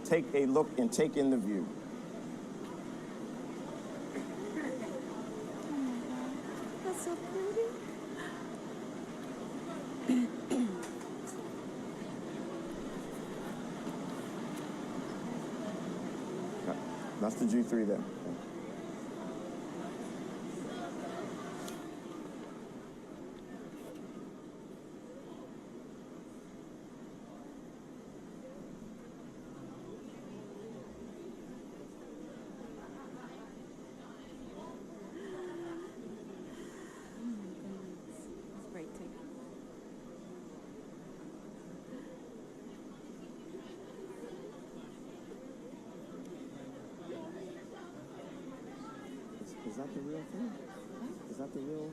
take a look and take in the view. That's so pretty. That's the G3 there. Is that the real thing? Is that the real?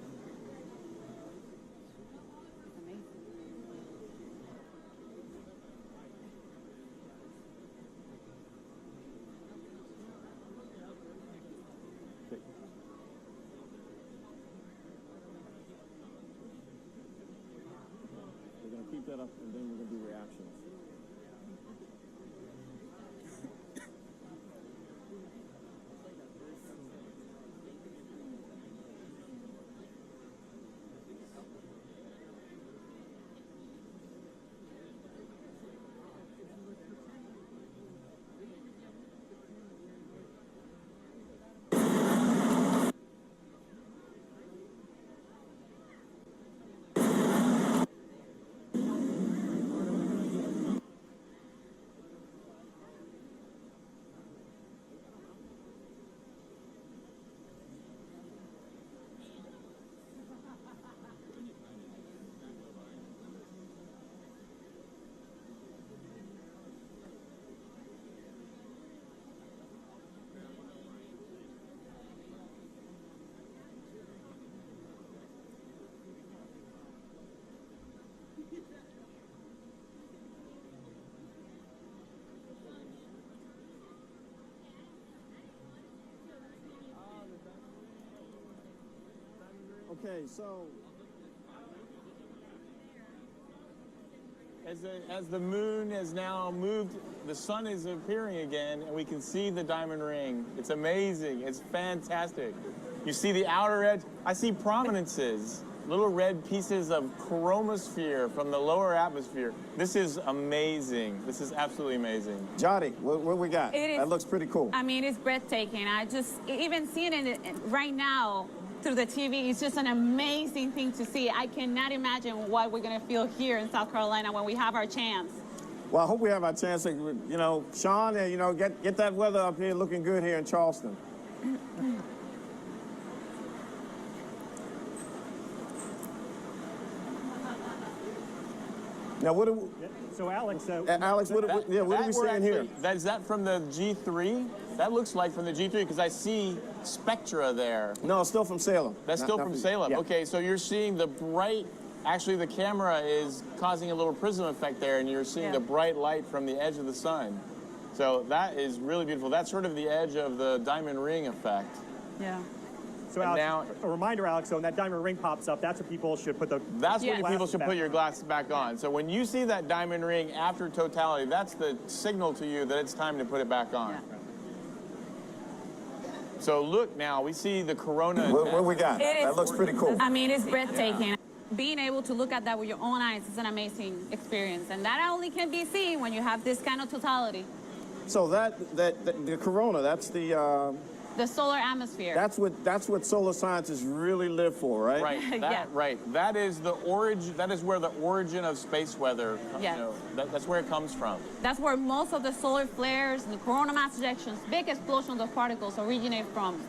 We're going to keep that up and then we're going to do reactions. Okay, so as the moon has now moved, the sun is appearing again, and we can see the diamond ring. It's amazing. It's fantastic. You see the outer edge. I see prominences, little red pieces of chromosphere from the lower atmosphere. This is amazing. This is absolutely amazing. Jody, what we got? That looks pretty cool. I mean, it's breathtaking. I just, even seeing it right now through the TV, it's just an amazing thing to see. I cannot imagine what we're going to feel here in South Carolina when we have our chance. Well, I hope we have our chance. You know, Sean, you know, get that weather up here looking good here in Charleston. Now, what do we... So, Alex... Alex, what are we seeing here? Is that from the G3? That looks like from the G3, because I see spectra there. No, it's still from Salem. That's still from Salem. Yeah. Okay, so you're seeing the bright... Actually, the camera is causing a little prism effect there, and you're seeing the bright light from the edge of the sun. So that is really beautiful. That's sort of the edge of the diamond ring effect. Yeah. So, Alex, a reminder, Alex, so when that diamond ring pops up, that's when people should put the That's when people should put your glasses back on. So when you see that diamond ring after totality, that's the signal to you that it's time to put it back on. Yeah. So look now, we see the corona. What we got? That looks pretty cool. I mean, it's breathtaking. Yeah. Being able to look at that with your own eyes is an amazing experience. And that only can be seen when you have this kind of totality. So the corona, that's the solar atmosphere. That's what solar scientists really live for, right? Right. Right. That is the origin. That is where the origin of space weather. Yeah. You know, that's where it comes from. That's where most of the solar flares and the corona mass ejections, big explosions of particles, originate from.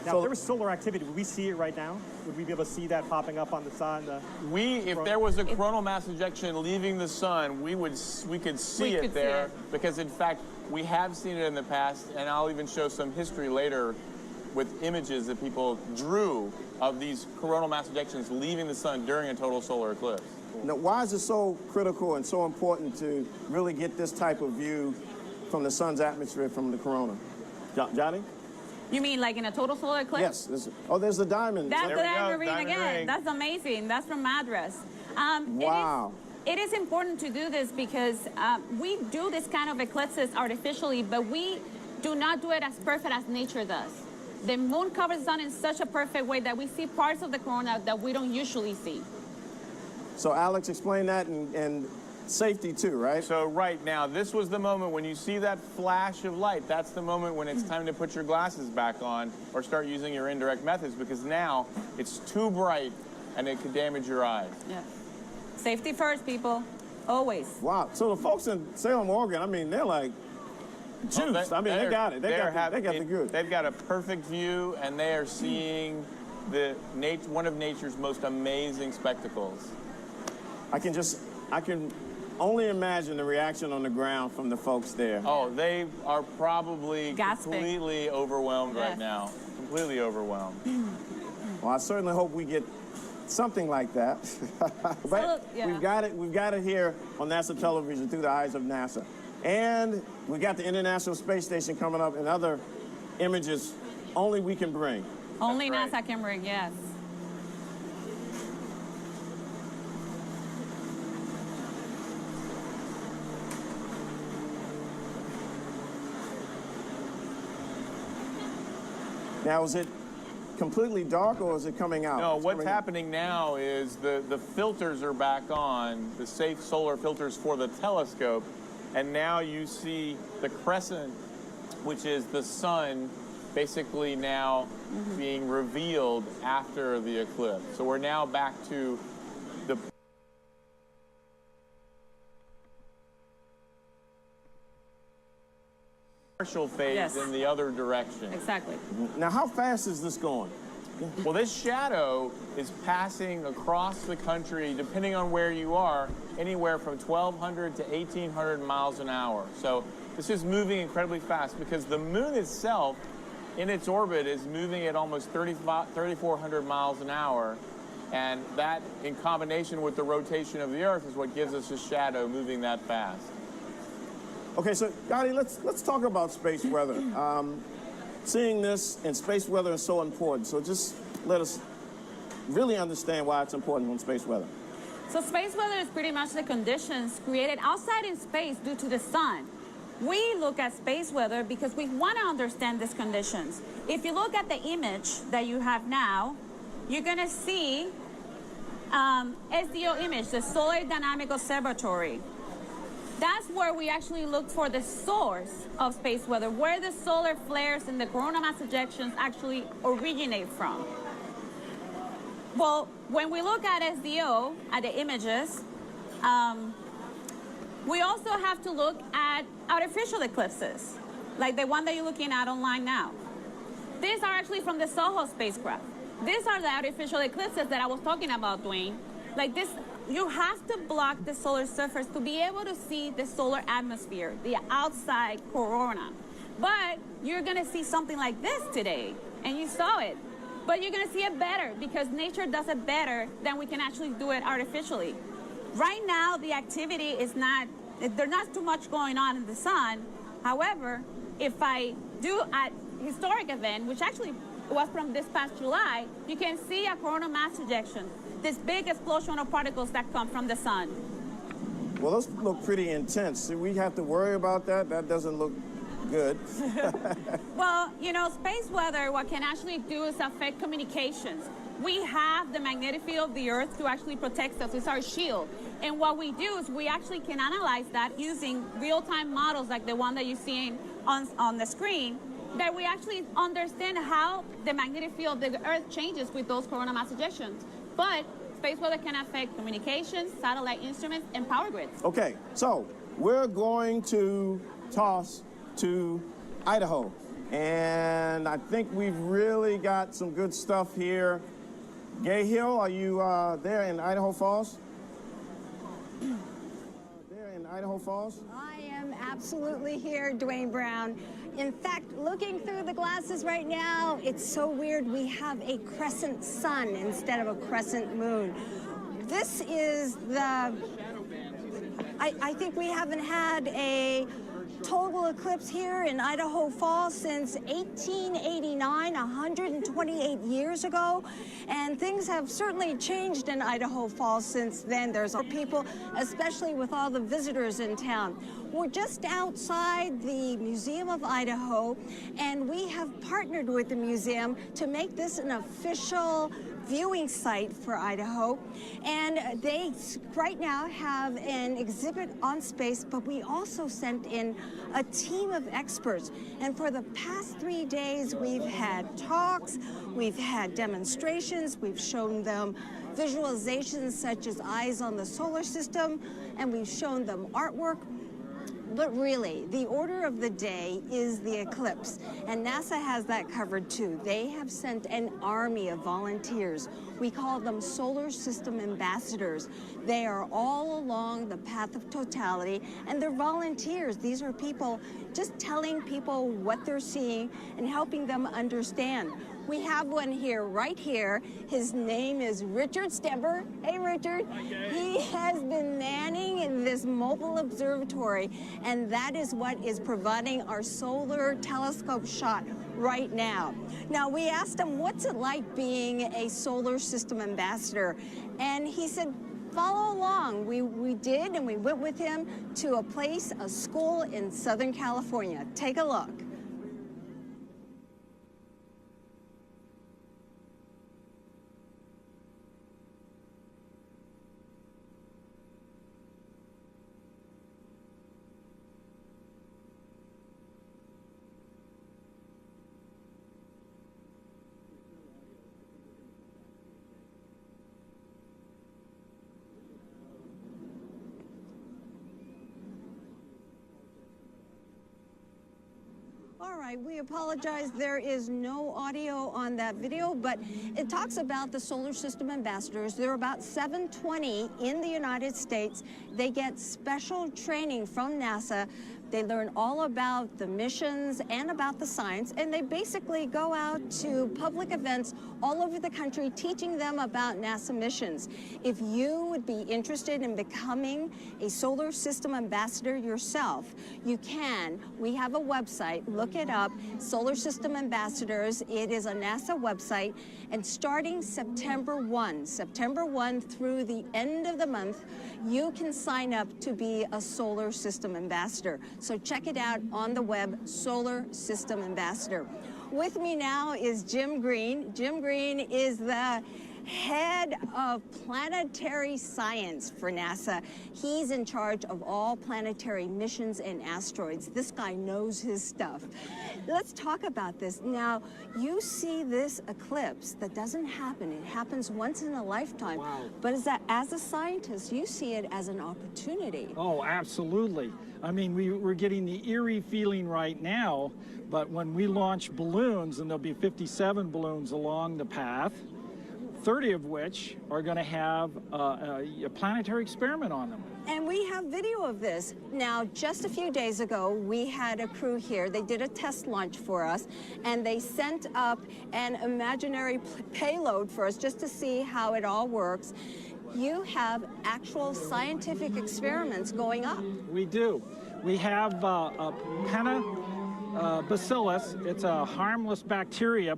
Now, if there was solar activity, would we see it right now? Would we be able to see that popping up on the sun? If there was a coronal mass ejection leaving the sun, we could see it there because, in fact, we have seen it in the past, and I'll even show some history later with images that people drew of these coronal mass ejections leaving the sun during a total solar eclipse. Now, why is it so critical and so important to really get this type of view from the sun's atmosphere from the corona? Johnny? You mean like in a total solar eclipse? Yes. There's the diamond. That's the diamond ring again. That's amazing. That's from Madras. Wow. it is important to do this because we do this kind of eclipses artificially, but we do not do it as perfect as nature does. The moon covers the sun in such a perfect way that we see parts of the corona that we don't usually see. So Alex, explain that, and safety too, right? So right now, this was the moment when you see that flash of light. That's the moment when it's time to put your glasses back on or start using your indirect methods, because now it's too bright and it could damage your eyes. Yeah. Safety first, people. Always. Wow. So the folks in Salem, Oregon, I mean, they're like juiced. I mean, they got it. They got the good. They've got a perfect view, and they are seeing one of nature's most amazing spectacles. I can only imagine the reaction on the ground from the folks there. Oh, they are probably Gasping. completely overwhelmed Yes. right now. Completely overwhelmed. Well, I certainly hope we get something like that. But yeah. we've got it here on NASA television through the eyes of NASA. And we got the International Space Station coming up and other images only we can bring. Only That's right. NASA can bring, yes. Now, is it completely dark, or is it coming out? No, It's what's coming happening now is the filters are back on, the safe solar filters for the telescope, and now you see the crescent, which is the sun, basically now being revealed after the eclipse. So we're now back to the partial phase Yes. in the other direction. Exactly. Now, how fast is this going? Well, this shadow is passing across the country, depending on where you are, anywhere from 1,200 to 1,800 miles an hour. So this is moving incredibly fast because the moon itself, in its orbit, is moving at almost 3,400 miles an hour. And that, in combination with the rotation of the Earth, is what gives us a shadow moving that fast. Okay, so Gotti, let's talk about space weather. Seeing this in space weather is so important. So just let us really understand why it's important on space weather. So space weather is pretty much the conditions created outside in space due to the sun. We look at space weather because we want to understand these conditions. If you look at the image that you have now, you're going to see SDO image, the Solar Dynamic Observatory. That's where we actually look for the source of space weather, where the solar flares and the coronal mass ejections actually originate from. Well, when we look at SDO, at the images, we also have to look at artificial eclipses, like the one that you're looking at online now. These are actually from the SOHO spacecraft. These are the artificial eclipses that I was talking about, Dwayne. Like this, you have to block the solar surface to be able to see the solar atmosphere, the outside corona. But you're gonna see something like this today, and you saw it. But you're gonna see it better because nature does it better than we can actually do it artificially. Right now, the activity is not, there's not too much going on in the sun. However, if I do a historic event, which actually was from this past July, you can see a coronal mass ejection, this big explosion of particles that come from the sun. Well, those look pretty intense. Do we have to worry about that? That doesn't look good. Well, you know, space weather, what can actually do is affect communications. We have the magnetic field of the Earth to actually protect us. It's our shield. And what we do is we actually can analyze that using real-time models like the one that you're seeing on the screen, that we actually understand how the magnetic field of the Earth changes with those coronal mass ejections. But space weather can affect communications, satellite instruments, and power grids. Okay, so we're going to toss to Idaho. And I think we've really got some good stuff here. Gay Hill, are you there in Idaho Falls? There in Idaho Falls? I am absolutely here, Dwayne Brown. In fact, looking through the glasses right now, it's so weird. We have a crescent sun instead of a crescent moon. This is the... I think we haven't had a total eclipse here in Idaho Falls since 1889, 128 years ago. And things have certainly changed in Idaho Falls since then. There's people, especially with all the visitors in town. We're just outside the Museum of Idaho, and we have partnered with the museum to make this an official viewing site for Idaho. And they right now have an exhibit on space, but we also sent in a team of experts. And for the past 3 days, we've had talks, we've had demonstrations, we've shown them visualizations such as eyes on the solar system, and we've shown them artwork. But really, the order of the day is the eclipse, and NASA has that covered too. They have sent an army of volunteers. We call them solar system ambassadors. They are all along the path of totality, and they're volunteers. These are people just telling people what they're seeing and helping them understand. We have one here, right here. His name is Richard Stember. Hey, Richard. He has been manning this mobile observatory, and that is what is providing our solar telescope shot right now. Now, we asked him, what's it like being a solar system ambassador? And he said, follow along. We did, and we went with him to a place, a school in Southern California. Take a look. All right, we apologize. There is no audio on that video, but it talks about the solar system ambassadors. There are about 720 in the United States. They get special training from NASA. They learn all about the missions and about the science, and they basically go out to public events all over the country teaching them about NASA missions. If you would be interested in becoming a solar system ambassador yourself, you can. We have a website. Look it up, Solar System Ambassadors. It is a NASA website, and starting September 1 through the end of the month, you can sign up to be a solar system ambassador. So check it out on the web, Solar System Ambassador. With me now is Jim Green. Jim Green is the head of planetary science for NASA. He's in charge of all planetary missions and asteroids. This guy knows his stuff. Let's talk about this. Now, you see this eclipse that doesn't happen. It happens once in a lifetime. Wow. But as a scientist, you see it as an opportunity. Oh, absolutely. I mean, we're getting the eerie feeling right now, but when we launch balloons, and there'll be 57 balloons along the path, 30 of which are going to have a planetary experiment on them. And we have video of this. Now, just a few days ago, we had a crew here. They did a test launch for us, and they sent up an imaginary payload for us just to see how it all works. You have actual scientific experiments going up. We do. We have a bacillus. It's a harmless bacteria.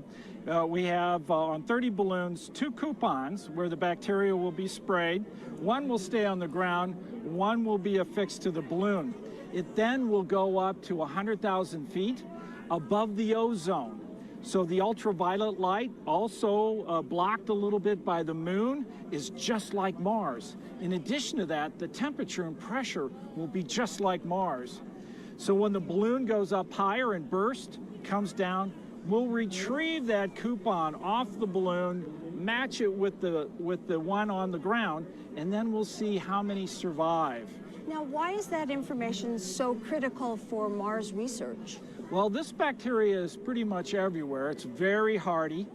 We have on 30 balloons 2 coupons where the bacteria will be sprayed. One will stay on the ground, one will be affixed to the balloon. It then will go up to 100,000 feet above the ozone. So the ultraviolet light, also blocked a little bit by the moon, is just like Mars. In addition to that, the temperature and pressure will be just like Mars. So when the balloon goes up higher and bursts, comes down, we'll retrieve that coupon off the balloon, match it with the one on the ground, and then we'll see how many survive. Now, why is that information so critical for Mars research? Well, this bacteria is pretty much everywhere. It's very hardy,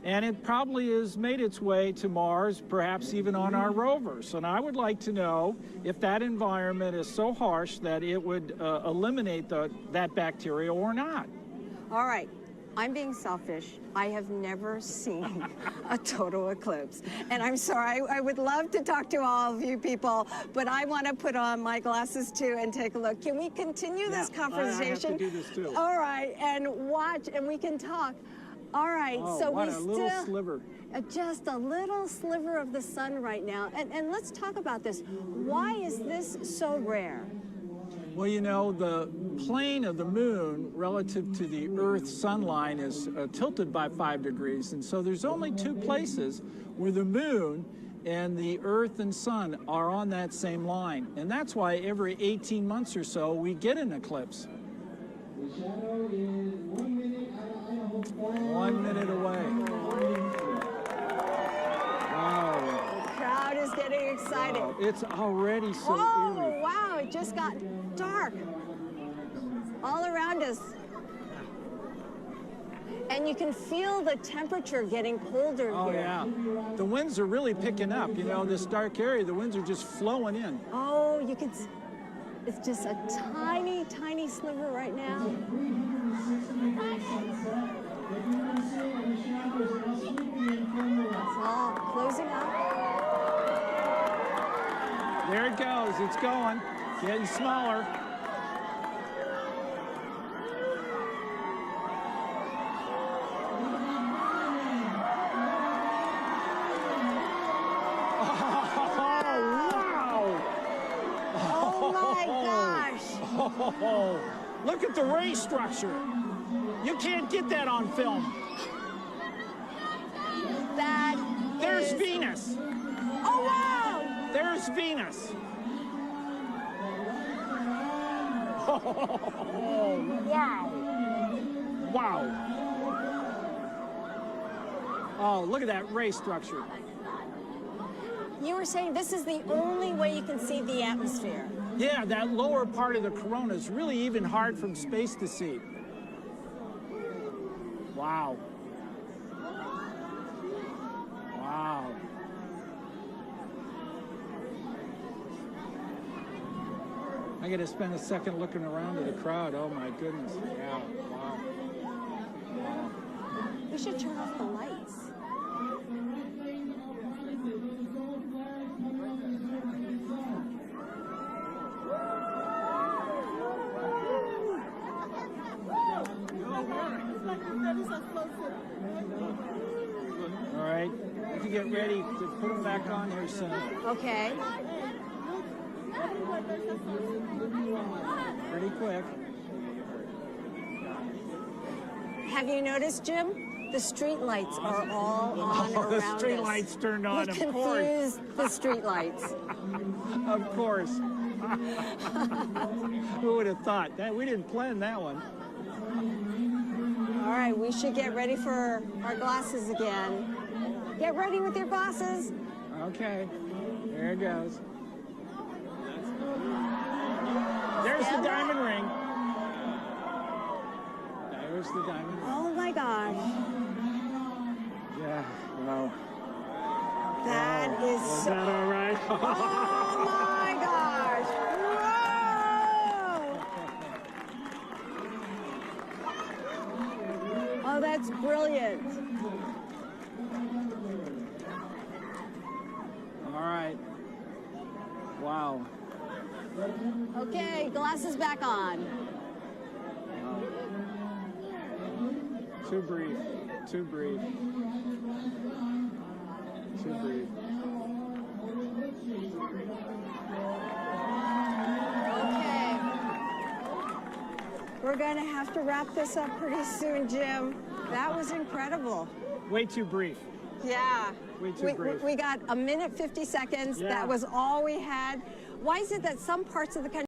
and it probably has made its way to Mars, perhaps even on our rovers. And I would like to know if that environment is so harsh that it would eliminate that bacteria or not. All right. I'm being selfish. I have never seen a total eclipse. And I'm sorry, I would love to talk to all of you people, but I want to put on my glasses too and take a look. Can we continue this conversation? I have to do this too. All right, and watch, and we can talk. All right, Oh, so what we a still... little sliver. Just a little sliver of the sun right now. And let's talk about this. Why is this so rare? Well, you know, the plane of the moon relative to the Earth-Sun line is tilted by 5 degrees, and so there's only 2 places where the moon and the Earth and Sun are on that same line. And that's why every 18 months or so we get an eclipse. 1 minute away. Wow. The crowd is getting excited. Oh, it's already so Oh, eerie. wow, it just got dark all around us. And you can feel the temperature getting colder Oh, here. yeah. The winds are really picking up. You know, this dark area, the winds are just flowing in. Oh, you can, it's just a tiny, tiny sliver right now. It's all closing up. There it goes. It's going. Getting smaller. Oh my gosh. Oh, look at the ray structure. You can't get that on film. There's Venus. Oh wow. There's Venus. Oh, wow. Wow. Oh, look at that ray structure. You were saying this is the only way you can see the atmosphere. Yeah, that lower part of the corona is really even hard from space to see. Wow. Wow. I got to spend a second looking around at the crowd. Oh my goodness. Yeah. Wow. Wow. We should turn off the lights. All right. You can get ready to put them back on here soon. Okay. Pretty quick. Have you noticed, Jim? The street lights are all on Oh, the around street us. lights turned on, We of course. confused the street lights. Of course. Who would have thought that? We didn't plan that one. All right, we should get ready for our glasses again. Get ready with your glasses. Okay. There it goes. There's the Stand by. diamond ring. There's the diamond ring. Oh my gosh. Yeah. Wow. That Wow. is Was so... that all right? Oh my gosh. Whoa! Oh, that's brilliant. All right. Wow. Okay, glasses back on. Wow. Too brief. Too brief. Too brief. Okay. We're going to have to wrap this up pretty soon, Jim. That was incredible. Way too brief. Yeah. Way too brief. We got 1 minute, 50 seconds. Yeah. That was all we had. Why is it that some parts of the country